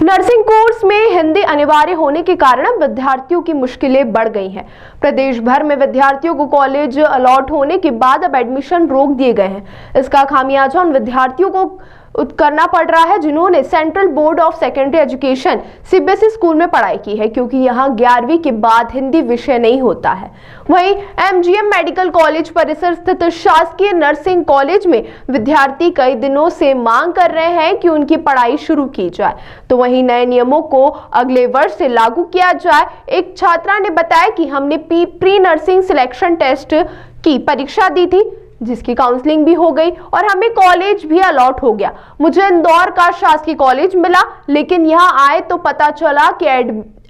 Nursing course में हिंदी अनिवार्य होने के कारण विद्यार्थियों की मुश्किलें बढ़ गई हैं। प्रदेश भर में विद्यार्थियों को कॉलेज अलॉट होने के बाद अब एडमिशन रोक दिए गए हैं। इसका खामियाजा उन विद्यार्थियों को करना पड़ रहा है जिन्होंने central board of secondary education CBSE school में पढ़ाई की है, क्योंकि यहां 11वीं के बाद हिंदी विषय नहीं होता है। वहीं एमजीएम मेडिकल कॉलेज परिसर स्थित शासकीय नर्सिंग कॉलेज में विद्यार्थी कई दिनों से मांग कर रहे हैं कि उनकी पढ़ाई शुरू की जाए, तो वहीं नए नियमों को अगले वर्ष से लागू किया जाए। एक छात्रा ने बताया कि हमने प्री नर्सिंग सिलेक्शन टेस्ट की परीक्षा दी थी, जिसकी काउंसलिंग भी हो गई और हमें कॉलेज भी अलॉट हो गया। मुझे इंदौर का शासकीय कॉलेज मिला, लेकिन यहाँ आए तो पता चला कि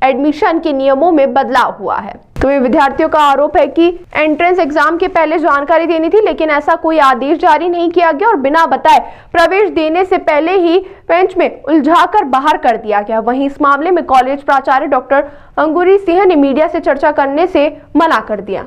एडमिशन के नियमों में बदलाव हुआ है। तो ये विद्यार्थियों का आरोप है कि एंट्रेंस एग्जाम के पहले जानकारी देनी थी, लेकिन ऐसा कोई आदेश जारी नहीं किया गया और बिना बताए प्रवेश देने से पहले ही बेंच में उलझाकर बाहर कर दिया गया। वहीं इस मामले में कॉलेज प्राचार्य डॉक्टर अंगूरी सिंह ने मीडिया से चर्चा करने से मना कर दिया।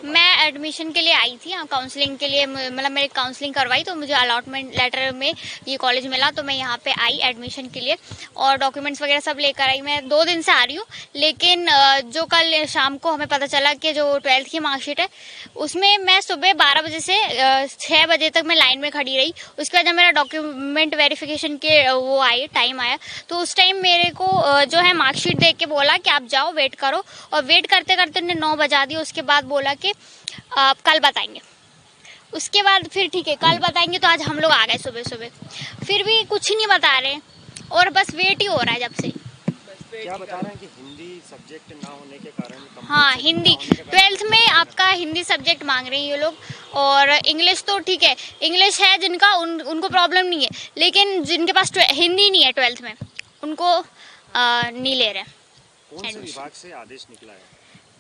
मैं एडमिशन के लिए आई थी, काउंसलिंग के लिए, मतलब मेरी काउंसलिंग करवाई तो मुझे अलॉटमेंट लेटर में ये कॉलेज मिला, तो मैं यहाँ पे आई एडमिशन के लिए और डॉक्यूमेंट्स वगैरह सब लेकर आई। मैं 2 दिन से आ रही हूँ, लेकिन जो कल शाम को हमें पता चला कि जो 12th की मार्कशीट है उसमें मैं सुबह 12 बजे से 6 बजे तक मैं लाइन में खड़ी रही। उसके बाद जब मेरा डॉक्यूमेंट वेरिफिकेशन के वो आए टाइम आया, तो उस टाइम मेरे को जो है मार्कशीट देख के बोला कि आप जाओ वेट करो, और वेट करते करते उन्होंने 9 बजा दिया। उसके बाद बोला कि आप कल बताएंगे। उसके बाद फिर ठीक है कल बताएंगे, तो आज हम लोग आ गए सुबह सुबह, फिर भी कुछ नहीं बता रहे और बस वेट ही हो रहा है जब से। क्या बता रहे हैं कि हिंदी सब्जेक्ट ना होने के कारण? हाँ, हिंदी 12th में आपका हिंदी सब्जेक्ट मांग रहे हैं ये लोग, और इंग्लिश तो ठीक है, इंग्लिश है जिनका उनको प्रॉब्लम नहीं है, लेकिन जिनके पास हिंदी नहीं है 12th में उनको नहीं ले रहे। कौन से विभाग से आदेश निकला है?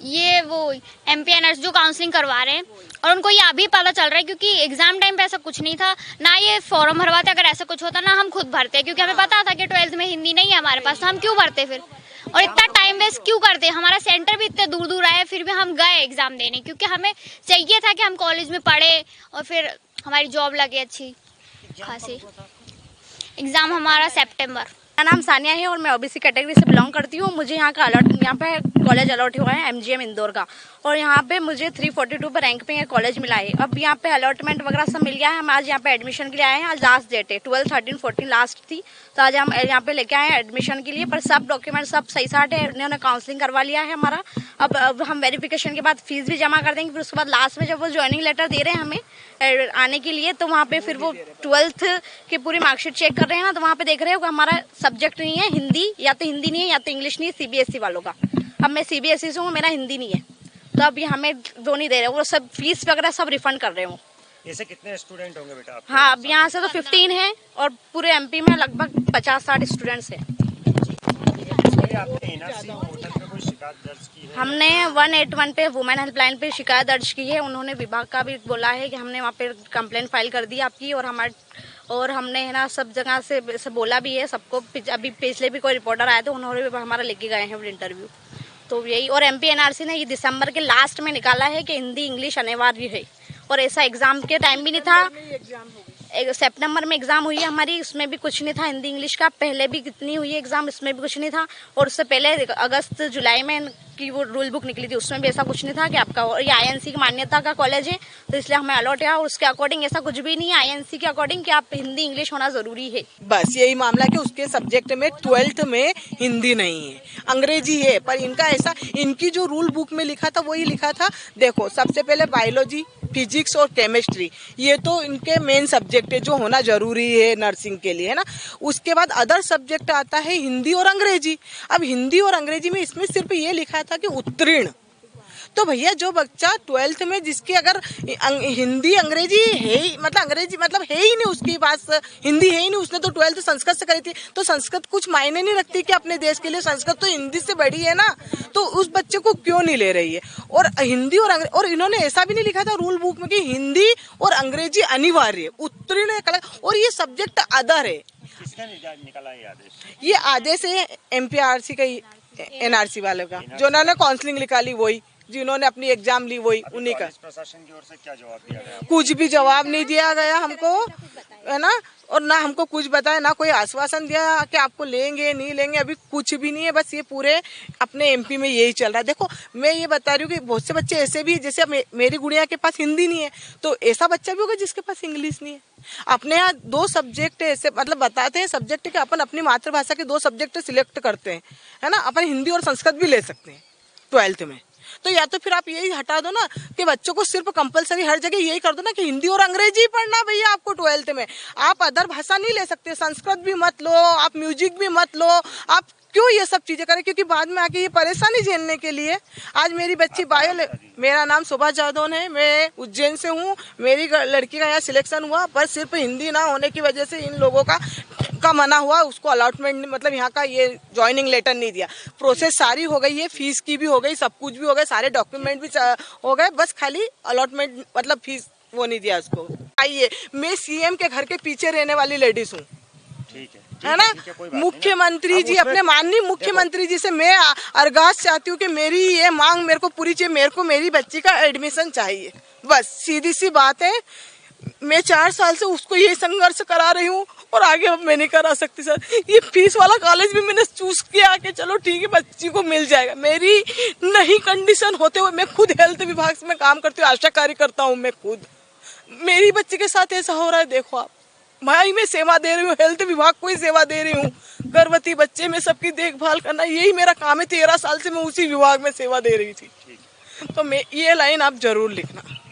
ये वो एमपीएनआरसी जो काउंसलिंग करवा रहे हैं, और उनको ये अभी पता चल रहा है, क्योंकि एग्जाम टाइम पे ऐसा कुछ नहीं था ना, ये फॉर्म भरवाते। अगर ऐसा कुछ होता ना हम खुद भरते, क्योंकि हमें पता था कि 12th में हिंदी नहीं है हमारे पास, तो हम क्यों भरते फिर, और इतना टाइम वेस्ट क्यों करते। हमारा सेंटर भी इतने दूर दूर आया, फिर भी हम गए एग्जाम देने, क्योंकि हमें चाहिए था कि हम कॉलेज में पढ़े और फिर हमारी जॉब लगे अच्छी खासी। एग्जाम हमारा सितंबर। मेरा नाम सानिया है और मैं ओबीसी कैटेगरी से बिलोंग करती हूँ। मुझे यहाँ का यहाँ पे कॉलेज अलॉट हुआ है एमजीएम इंदौर का, और यहाँ पे मुझे 342 पे रैंक पे कॉलेज मिला है। अब यहाँ पे अलॉटमेंट वगैरह सब मिल गया है। हम आज यहाँ पे एडमिशन के लिए आए हैं। आज लास्ट डेट है, 12, 13, 14 लास्ट थी, तो आज हम यहाँ पे लेके आए हैं एडमिशन के लिए। पर सब डॉक्यूमेंट सब सही साठ है, उन्होंने काउंसलिंग करवा लिया है हमारा। अब हम वेरिफिकेशन के बाद फीस भी जमा कर देंगे, फिर उसके बाद लास्ट में जब वो ज्वाइनिंग लेटर दे रहे हैं हमें आने के लिए, तो वहाँ पे फिर वो 12th की पूरी मार्कशीट चेक कर रहे हैं ना, तो वहाँ पे देख रहे हो कि हमारा सब्जेक्ट नहीं है हिंदी, या तो हिंदी नहीं है या तो इंग्लिश नहीं है सीबीएसई वालों का। अब मैं सीबीएसई से हूँ, मेरा हिंदी नहीं है, तो अब ये हमें वो नहीं दे रहे, वो सब फीस वगैरह सब रिफंड कर रहे हो। ऐसे कितने स्टूडेंट होंगे बेटा? हाँ, अब यहाँ से तो 15 है और पूरे एमपी में लगभग 50-60 स्टूडेंट्स हैं। हमने 181 पे वुमेन हेल्पलाइन पे शिकायत दर्ज की है। उन्होंने विभाग का भी बोला है कि हमने वहाँ पे कंप्लेंट फाइल कर दी आपकी, और हमने है ना सब जगह से बोला भी है सबको। अभी पिछले भी कोई रिपोर्टर आए थे, उन्होंने भी हमारा लेके गए हैं इंटरव्यू, तो यही। और एमपीएनआरसी ने ये दिसंबर के लास्ट में निकाला है कि हिंदी इंग्लिश अनिवार्य है, और ऐसा एग्जाम के टाइम भी नहीं था। सितंबर में एग्जाम हुई है हमारी, उसमें भी कुछ नहीं था हिंदी इंग्लिश का। पहले भी कितनी हुई है एग्जाम, उसमें भी कुछ नहीं था, और उससे पहले अगस्त जुलाई में की वो रूल बुक निकली थी, उसमें भी ऐसा कुछ नहीं था कि आपका, और ये आईएनसी की मान्यता का कॉलेज है, तो इसलिए हमें अलॉट है। और उसके अकॉर्डिंग ऐसा कुछ भी नहीं है आईएनसी के अकॉर्डिंग कि आप हिंदी इंग्लिश होना जरूरी है। बस यही मामला कि उसके सब्जेक्ट में 12th में हिंदी नहीं है, अंग्रेजी है। पर इनका ऐसा, इनकी जो रूल बुक में लिखा था वही लिखा था। देखो, सबसे पहले बायोलॉजी, फिजिक्स और केमिस्ट्री, ये तो इनके मेन सब्जेक्ट है जो होना जरूरी है नर्सिंग के लिए, है ना। उसके बाद अदर सब्जेक्ट आता है हिंदी और अंग्रेजी। अब हिंदी और अंग्रेजी में इसमें सिर्फ ये लिखा था कि उत्तीर्ण। तो भैया, जो बच्चा 12th में जिसकी अगर हिंदी अंग्रेजी है ही, मतलब अंग्रेजी मतलब है ही नहीं, उसके पास हिंदी है ही नहीं, उसने तो 12th संस्कृत से करी थी, तो संस्कृत कुछ मायने नहीं रखती कि अपने देश के लिए। संस्कृत तो हिंदी से बड़ी है ना, तो उस बच्चे को क्यों नहीं ले रही है। और हिंदी और इन्होंने ऐसा भी नहीं लिखा था रूल बुक में कि हिंदी और अंग्रेजी अनिवार्य, उत्तीर्ण एक अलग, और ये सब्जेक्ट अदर है। किसने निकाला ये आदेश? ये आदेश है एमपीआरसी का, एनआरसी वालों का, जो उन्होंने काउंसलिंग निकाली, वही जिन्होंने अपनी एग्जाम ली, वही उन्हीं का। प्रशासन की ओर से क्या जवाब दिया गया? कुछ भी जवाब नहीं दिया गया हमको। है ना, और ना हमको कुछ बताया, ना कोई आश्वासन दिया कि आपको लेंगे नहीं लेंगे, अभी कुछ भी नहीं है। बस ये पूरे अपने एमपी में यही चल रहा है। देखो मैं ये बता रही हूँ कि बहुत से बच्चे ऐसे भी, जैसे मेरी गुड़िया के पास हिंदी नहीं है, तो ऐसा बच्चा भी होगा जिसके पास इंग्लिश नहीं है। अपने यहाँ 2 सब्जेक्ट ऐसे मतलब बताते हैं सब्जेक्ट के, अपन अपनी मातृभाषा के 2 सब्जेक्ट सिलेक्ट करते हैं, है ना, अपन हिंदी और संस्कृत भी ले सकते हैं 12th में। तो या तो फिर आप यही हटा दो ना कि बच्चों को सिर्फ कंपलसरी हर जगह यही कर दो ना कि हिंदी और अंग्रेजी पढ़ना भैया आपको 12th में। आप अदर भाषा नहीं ले सकते, संस्कृत भी मत लो, आप म्यूजिक भी मत लो, आप क्यों ये सब चीजें करें, क्योंकि बाद में आके ये परेशानी झेलने के लिए। आज मेरी बच्ची मेरा नाम शोभा जादौन है, मैं उज्जैन से हूँ। मेरी लड़की का यहाँ सिलेक्शन हुआ, पर सिर्फ हिंदी ना होने की वजह से इन लोगों का मना हुआ, उसको अलॉटमेंट मतलब यहाँ का ये ज्वाइनिंग लेटर नहीं दिया। प्रोसेस सारी हो गई है, फीस की भी हो गई, सब कुछ भी हो गया, सारे डॉक्यूमेंट भी हो गए, बस खाली अलॉटमेंट मतलब फीस वो नहीं दिया उसको। आइए, मैं सीएम के घर के पीछे रहने वाली लेडीज हूँ, है ना। मुख्यमंत्री जी, अपने माननीय मुख्यमंत्री जी से मैं अरगास चाहती हूँ कि मेरी ये मांग मेरे को पूरी चाहिए। मेरे को मेरी बच्ची का एडमिशन चाहिए, बस सीधी सी बात है। मैं 4 साल से उसको ये संघर्ष करा रही हूँ और आगे अब मैं नहीं करा सकती सर। ये फीस वाला कॉलेज भी मैंने चूज किया कि चलो ठीक है बच्ची को मिल जाएगा। मेरी नहीं कंडीशन होते हुए मैं खुद हेल्थ विभाग में काम करती हूँ, आशा कार्य करता हूँ मैं खुद। मेरी बच्ची के साथ ऐसा हो रहा है, देखो आप भाई, मैं सेवा दे रही हूँ, हेल्थ विभाग को ही सेवा दे रही हूँ। गर्भवती बच्चे में सबकी देखभाल करना यही मेरा काम है। 13 साल से मैं उसी विभाग में सेवा दे रही थी। तो मैं ये लाइन आप जरूर लिखना।